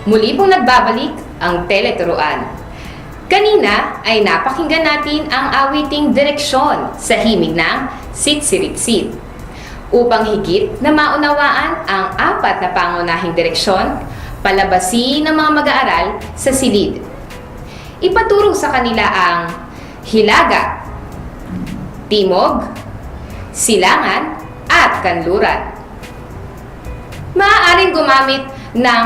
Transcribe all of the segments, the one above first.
Muli pong nagbabalik ang teleturuan. Kanina ay napakinggan natin ang awiting direksyon sa himig ng Sitsiritsit. Upang higit na maunawaan ang apat na pangunahing direksyon, palabasin ng mga mag-aaral sa silid. Ipaturo sa kanila ang hilaga, timog, silangan, at kanluran. Maaaring gumamit ng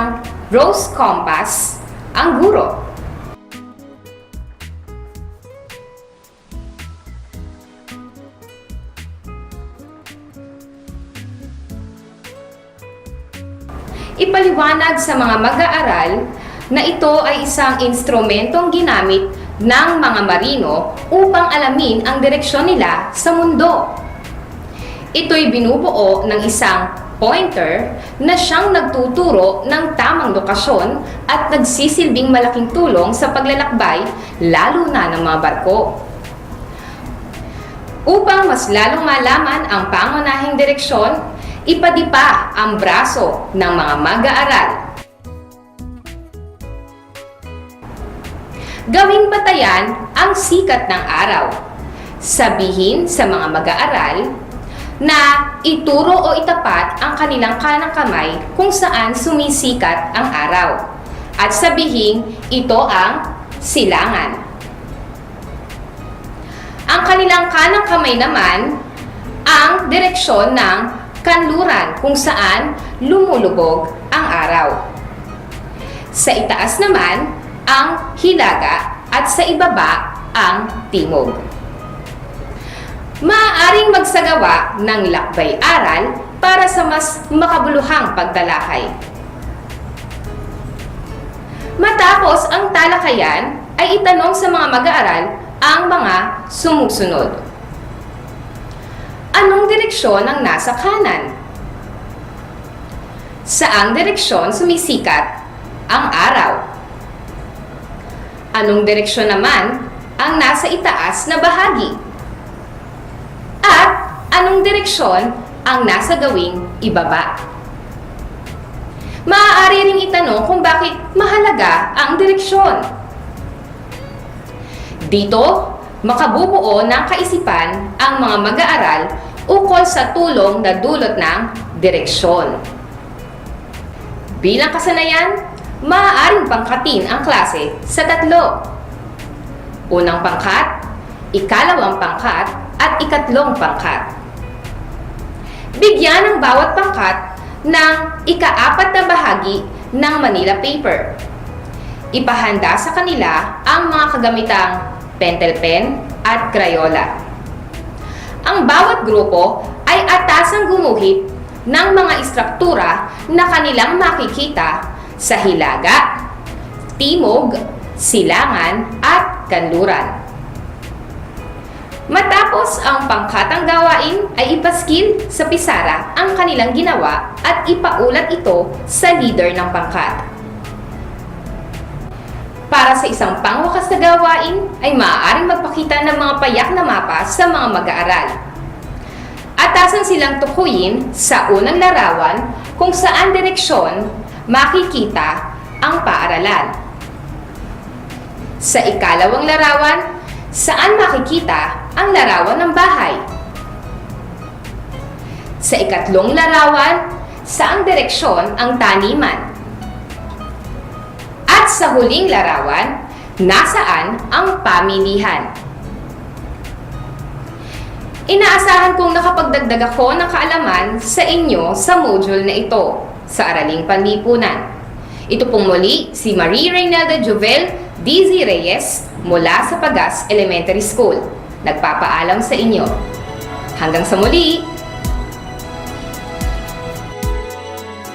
rose compass ang guro. Ipaliwanag sa mga mag-aaral na ito ay isang instrumentong ginamit ng mga marino upang alamin ang direksyon nila sa mundo. Ito'y binubuo ng isang pointer na siyang nagtuturo ng tamang lokasyon at nagsisilbing malaking tulong sa paglalakbay, lalo na ng mga barko. Upang mas lalong malaman ang pangunahing direksyon, ipadipa ang braso ng mga mag-aaral. Gawing batayan ang sikat ng araw. Sabihin sa mga mag-aaral na ituro o itapat ang kanilang kanang kamay kung saan sumisikat ang araw. At sabihin ito ang silangan. Ang kanilang kanang kamay naman ang direksyon ng kanluran kung saan lumulubog ang araw. Sa itaas naman ang hilaga at sa ibaba ang timog. Maaaring magsagawa ng lakbay-aral para sa mas makabuluhang pagtalakay. Matapos ang talakayan ay itanong sa mga mag-aaral ang mga sumusunod. Anong direksyon ang nasa kanan? Saang direksyon sumisikat ang araw? Anong direksyon naman ang nasa itaas na bahagi? At anong direksyon ang nasa gawing ibaba? Maaari ring itanong kung bakit mahalaga ang direksyon. Dito, makabubuo ng kaisipan ang mga mag-aaral ukol sa tulong na dulot ng direksyon. Bilang kasanayan, maaaring pangkatin ang klase sa 3. Unang pangkat, ikalawang pangkat, at ikatlong pangkat. Bigyan ng bawat pangkat ng ika-4 na bahagi ng Manila paper. Ipahanda sa kanila ang mga kagamitang pentel pen at Crayola. Ang bawat grupo ay atasang gumuhit ng mga istruktura na kanilang makikita sa hilaga, timog, silangan, at kanluran. Matapos ang pangkatang gawain ay ipaskil sa pisara ang kanilang ginawa at ipaulat ito sa leader ng pangkat. Para sa isang pangwakas na gawain ay maaaring magpakita ng mga payak na mapa sa mga mag-aaral. Atasan silang tukuyin sa unang larawan kung saan direksyon makikita ang paaralan. Sa ikalawang larawan, saan makikita ang larawan ng bahay. Sa ikatlong larawan, saang direksyon ang taniman. At sa huling larawan, nasaan ang pamilihan. Inaasahan kong nakapagdagdag ako ng kaalaman sa inyo sa module na ito sa Araling Panlipunan. Ito pong muli si Marie Reynalda Jovel DZ Reyes mula sa Pagas Elementary School. Nagpapaalam sa inyo. Hanggang sa muli!